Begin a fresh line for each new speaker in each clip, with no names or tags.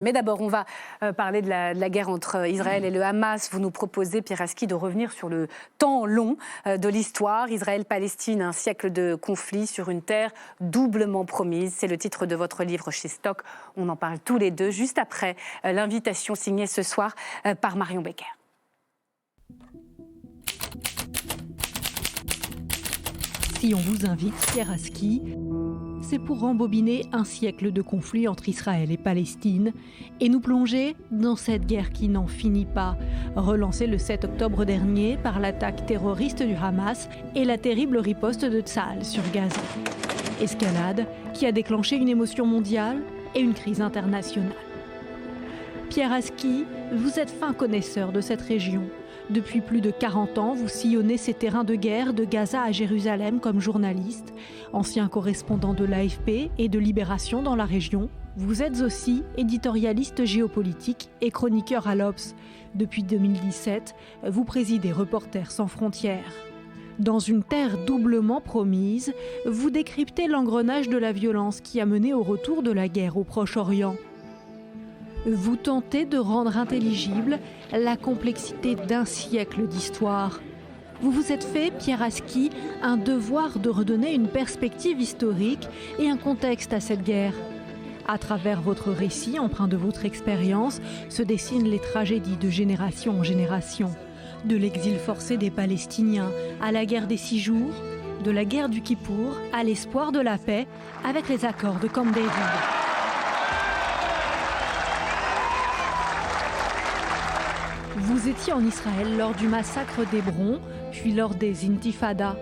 Mais d'abord, on va parler de la guerre entre Israël et le Hamas. Vous nous proposez, Pierre Aski, de revenir sur le temps long de l'histoire. Israël-Palestine, un siècle de conflit sur une terre doublement promise. C'est le titre de votre livre chez Stock. On en parle tous les deux, juste après l'invitation signée ce soir par Marion Becker.
Si on vous invite, Pierre Aski, c'est pour rembobiner un siècle de conflit entre Israël et Palestine et nous plonger dans cette guerre qui n'en finit pas, relancée le 7 octobre dernier par l'attaque terroriste du Hamas et la terrible riposte de Tsahal sur Gaza. Escalade qui a déclenché une émotion mondiale et une crise internationale. Pierre Aski, vous êtes fin connaisseur de cette région. Depuis plus de 40 ans, vous sillonnez ces terrains de guerre de Gaza à Jérusalem comme journaliste, ancien correspondant de l'AFP et de Libération dans la région. Vous êtes aussi éditorialiste géopolitique et chroniqueur à l'Obs. Depuis 2017, vous présidez Reporters sans frontières. Dans une terre doublement promise, vous décryptez l'engrenage de la violence qui a mené au retour de la guerre au Proche-Orient. Vous tentez de rendre intelligible la complexité d'un siècle d'histoire. Vous vous êtes fait, Pierre Aski, un devoir de redonner une perspective historique et un contexte à cette guerre. À travers votre récit, empreint de votre expérience, se dessinent les tragédies de génération en génération. De l'exil forcé des Palestiniens à la guerre des 6 jours, de la guerre du Kippour à l'espoir de la paix avec les accords de Camp David. Vous étiez en Israël lors du massacre d'Hébron, puis lors des intifadas.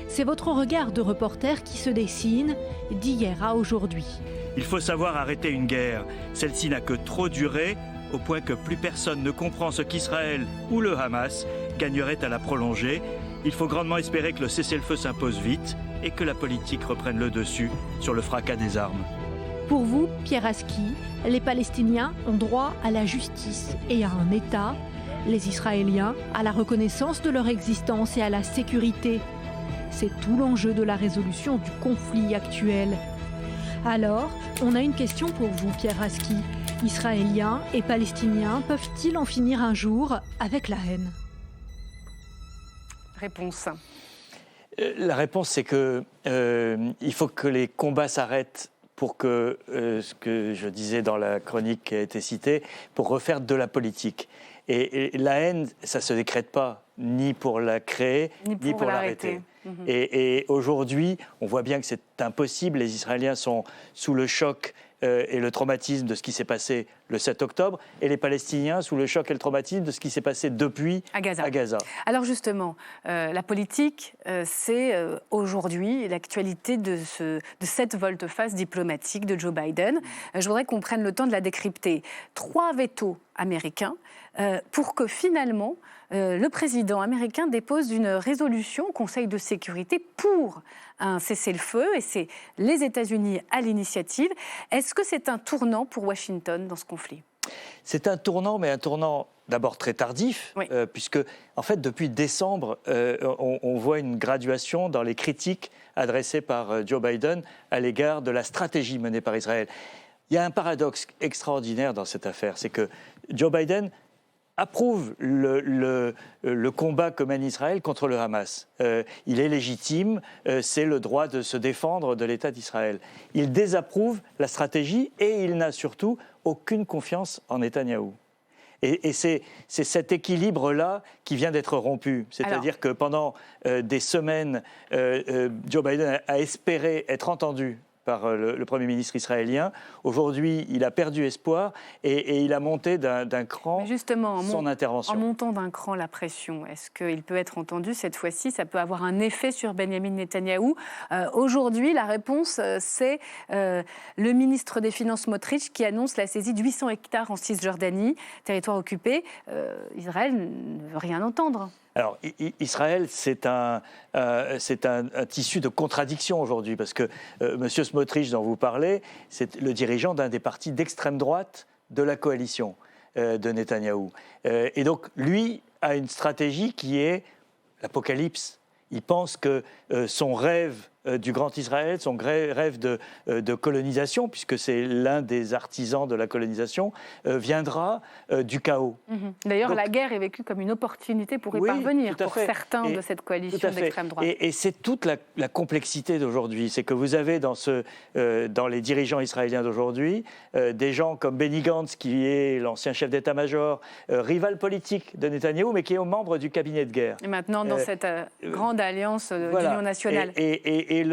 C'est votre regard de reporter qui se dessine d'hier à aujourd'hui.
Il faut savoir arrêter une guerre. Celle-ci n'a que trop duré, au point que plus personne ne comprend ce qu'Israël ou le Hamas gagnerait à la prolonger. Il faut grandement espérer que le cessez-le-feu s'impose vite et que la politique reprenne le dessus sur le fracas des armes.
Pour vous, Pierre Aski, les Palestiniens ont droit à la justice et à un État. Les Israéliens à la reconnaissance de leur existence et à la sécurité. C'est tout l'enjeu de la résolution du conflit actuel. Alors, on a une question pour vous, Pierre Aski. Israéliens et Palestiniens peuvent-ils en finir un jour avec la haine ?
Réponse.
La réponse, c'est que il faut que les combats s'arrêtent pour que, ce que je disais dans la chronique qui a été citée, pour refaire de la politique. Et la haine, ça ne se décrète pas, ni pour la créer, ni pour l'arrêter. Et aujourd'hui, on voit bien que c'est impossible. Les Israéliens sont sous le choc et le traumatisme de ce qui s'est passé le 7 octobre, et les Palestiniens sous le choc et le traumatisme de ce qui s'est passé depuis à Gaza.
Alors justement, la politique, c'est aujourd'hui l'actualité de cette volte-face diplomatique de Joe Biden. Je voudrais qu'on prenne le temps de la décrypter. 3 vétos américains pour que finalement le président américain dépose une résolution au Conseil de sécurité pour un cessez-le-feu, et c'est les États-Unis à l'initiative. Est-ce que c'est un tournant pour Washington dans ce conflit ?
C'est un tournant, mais un tournant d'abord très tardif,
oui.
Puisque, en fait, depuis décembre, on voit une graduation dans les critiques adressées par Joe Biden à l'égard de la stratégie menée par Israël. Il y a un paradoxe extraordinaire dans cette affaire, c'est que Joe Biden approuve le combat que mène Israël contre le Hamas. Il est légitime, c'est le droit de se défendre de l'État d'Israël. Il désapprouve la stratégie et il n'a surtout aucune confiance en Netanyahou. Et c'est cet équilibre-là qui vient d'être rompu. C'est-à-dire que pendant des semaines, Joe Biden a espéré être entendu par le Premier ministre israélien. Aujourd'hui, il a perdu espoir et il a monté d'un cran son intervention.
En montant d'un cran la pression, est-ce qu'il peut être entendu cette fois-ci ? Ça peut avoir un effet sur Benyamin Netanyahou. Aujourd'hui, la réponse, c'est le ministre des Finances Smotrich qui annonce la saisie de 800 hectares en Cisjordanie, territoire occupé. Israël ne veut rien entendre.
Alors, Israël, c'est un tissu de contradiction aujourd'hui, parce que M. Smotrich, dont vous parlez, c'est le dirigeant d'un des partis d'extrême droite de la coalition de Netanyahou. Et donc, lui a une stratégie qui est l'apocalypse. Il pense que son rêve du Grand Israël, son rêve de colonisation, puisque c'est l'un des artisans de la colonisation, viendra du chaos.
D'ailleurs, la guerre est vécue comme une opportunité pour y parvenir, pour certains de cette coalition d'extrême droite.
Et c'est toute la complexité d'aujourd'hui. C'est que vous avez dans les dirigeants israéliens d'aujourd'hui des gens comme Benny Gantz, qui est l'ancien chef d'état-major, rival politique de Netanyahou, mais qui est membre du cabinet de guerre.
Et maintenant, dans cette grande alliance d'union nationale.
Et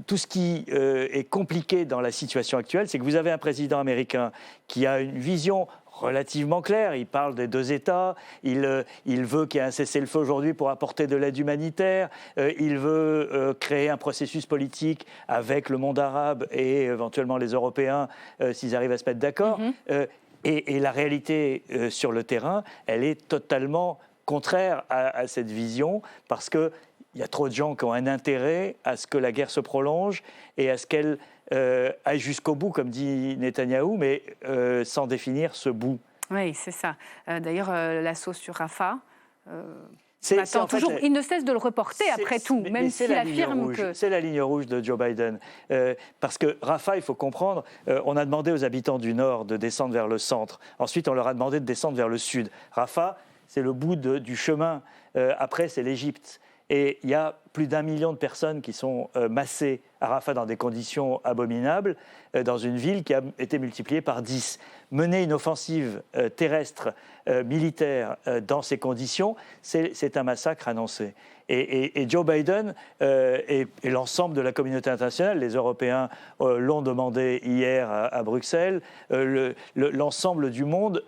tout ce qui est compliqué dans la situation actuelle, c'est que vous avez un président américain qui a une vision relativement clair. Il parle des deux États, il veut qu'il y ait un cessez-le-feu aujourd'hui pour apporter de l'aide humanitaire, il veut créer un processus politique avec le monde arabe et éventuellement les Européens s'ils arrivent à se mettre d'accord. Et la réalité sur le terrain, elle est totalement contraire à cette vision, parce qu'il y a trop de gens qui ont un intérêt à ce que la guerre se prolonge et à ce qu'elle aille jusqu'au bout, comme dit Netanyahou, mais sans définir ce bout.
Oui, c'est ça. D'ailleurs, l'assaut sur Rafah,
toujours,
il ne cesse de le reporter après tout, même s'il affirme que...
C'est la ligne rouge de Joe Biden. Parce que Rafah, il faut comprendre, on a demandé aux habitants du Nord de descendre vers le centre. Ensuite, on leur a demandé de descendre vers le Sud. Rafah, c'est le bout du chemin. Après, c'est l'Égypte. Et il y a plus d'1 million de personnes qui sont massées à Rafah dans des conditions abominables, dans une ville qui a été multipliée par 10. Mener une offensive terrestre militaire dans ces conditions, c'est un massacre annoncé. Et Joe Biden et l'ensemble de la communauté internationale, les Européens l'ont demandé hier à Bruxelles, l'ensemble du monde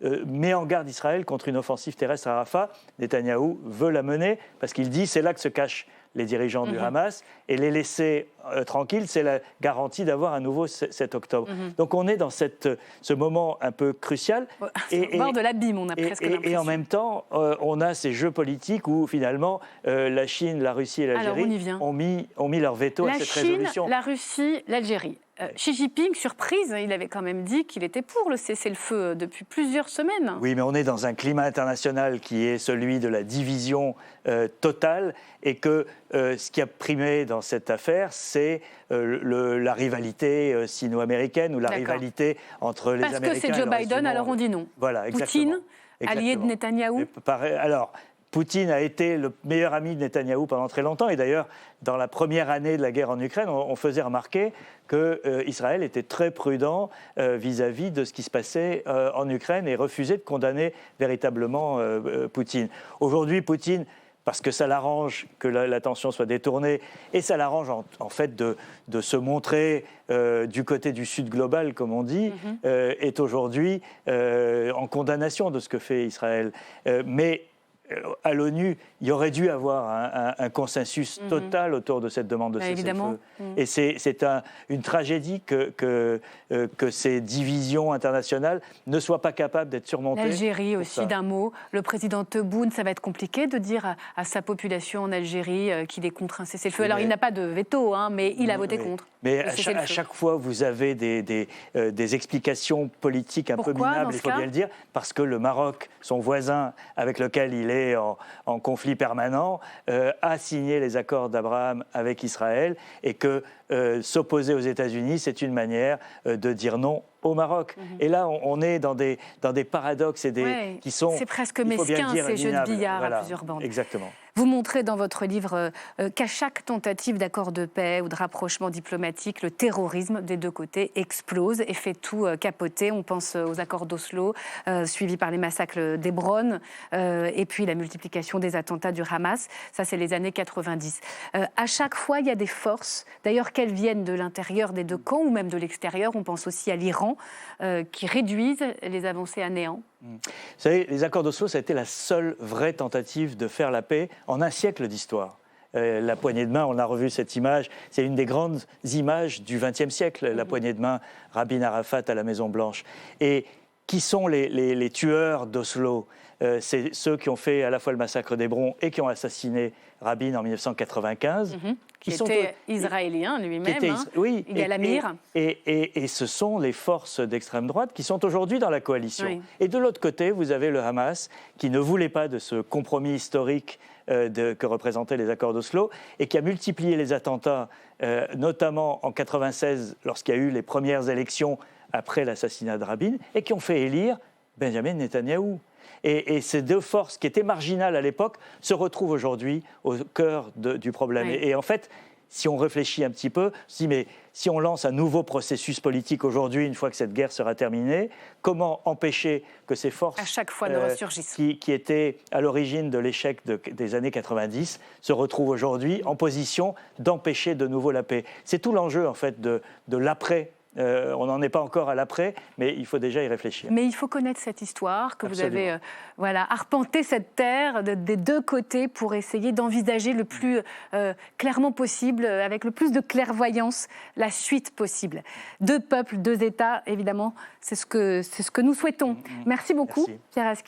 met en garde Israël contre une offensive terrestre à Rafah. Netanyahou veut la mener parce qu'il dit c'est là que se cachent les dirigeants du Hamas, et les laisser tranquilles, c'est la garantie d'avoir un nouveau 7 octobre. Donc on est dans ce moment un peu crucial.
Au bord de l'abîme, on a presque l'impression.
Et en même temps, on a ces jeux politiques où finalement la Chine, la Russie et l'Algérie ont mis leur veto à cette résolution.
La Russie, l'Algérie. Xi Jinping, surprise, il avait quand même dit qu'il était pour le cessez-le-feu depuis plusieurs semaines.
Oui, mais on est dans un climat international qui est celui de la division totale, et que ce qui a primé dans cette affaire, c'est la rivalité sino-américaine ou la rivalité entre les Américains et
Parce que c'est Joe Biden, alors on dit non.
Voilà, exactement.
Poutine, allié de Netanyahou.
Alors, Poutine a été le meilleur ami de Netanyahou pendant très longtemps. Et d'ailleurs, dans la première année de la guerre en Ukraine, on faisait remarquer qu'Israël était très prudent vis-à-vis de ce qui se passait en Ukraine et refusait de condamner véritablement Poutine. Aujourd'hui, Poutine, parce que ça l'arrange que l'attention soit détournée, et ça l'arrange en fait de se montrer du côté du Sud global, comme on dit, est aujourd'hui en condamnation de ce que fait Israël. Mais à l'ONU, il y aurait dû avoir un consensus total autour de cette demande de cessez-le-feu. Et c'est une tragédie que ces divisions internationales ne soient pas capables d'être surmontées.
L'Algérie aussi, d'un mot. Le président Tebboune, ça va être compliqué de dire à sa population en Algérie qu'il est contre un cessez-le-feu. Alors, il n'a pas de veto, mais il a voté contre.
Mais à chaque fois, vous avez des explications politiques un peu minables, il faut bien le dire, parce que le Maroc, son voisin avec lequel il est en conflit permanent, a signé les accords d'Abraham avec Israël, et que s'opposer aux États-Unis, c'est une manière de dire non au Maroc. Et là, on est dans des paradoxes qui sont...
C'est presque mesquin, ces jeux de billard à plusieurs bandes.
Exactement.
Vous montrez dans votre livre qu'à chaque tentative d'accord de paix ou de rapprochement diplomatique, le terrorisme des deux côtés explose et fait tout capoter. On pense aux accords d'Oslo, suivis par les massacres d'Hébron, et puis la multiplication des attentats du Hamas. Ça, c'est les années 90. À chaque fois, il y a des forces, d'ailleurs qu'elles viennent de l'intérieur des deux camps ou même de l'extérieur. On pense aussi à l'Iran, qui réduisent les avancées à néant.
Vous savez, les accords d'Oslo, ça a été la seule vraie tentative de faire la paix en un siècle d'histoire. La poignée de main, on a revu cette image, c'est une des grandes images du XXe siècle, la poignée de main Rabin Arafat à la Maison-Blanche. Et Qui sont les tueurs d'Oslo? C'est ceux qui ont fait à la fois le massacre d'Hébron et qui ont assassiné Rabin en 1995.
Qui était israélien lui-même,
oui,
Yigal Amir.
Et ce sont les forces d'extrême droite qui sont aujourd'hui dans la coalition.
Oui.
Et de l'autre côté, vous avez le Hamas qui ne voulait pas de ce compromis historique que représentaient les accords d'Oslo et qui a multiplié les attentats, notamment en 1996 lorsqu'il y a eu les premières élections après l'assassinat de Rabin, et qui ont fait élire Benjamin Netanyahou. Et ces deux forces qui étaient marginales à l'époque se retrouvent aujourd'hui au cœur du problème.
Oui.
Et en fait, si on réfléchit un petit peu, on se dit, mais si on lance un nouveau processus politique aujourd'hui, une fois que cette guerre sera terminée, comment empêcher que ces forces
à chaque fois ne ressurgissent
qui étaient à l'origine de l'échec des années 90 se retrouvent aujourd'hui en position d'empêcher de nouveau la paix? C'est tout l'enjeu en fait de l'après. On n'en est pas encore à l'après, mais il faut déjà y réfléchir.
Mais il faut connaître cette histoire, que
Absolument.
vous avez arpenté cette terre des deux côtés pour essayer d'envisager le plus clairement possible, avec le plus de clairvoyance, la suite possible. Deux peuples, deux États, évidemment, c'est ce que nous souhaitons. Merci beaucoup,
Merci.
Pierre Aski.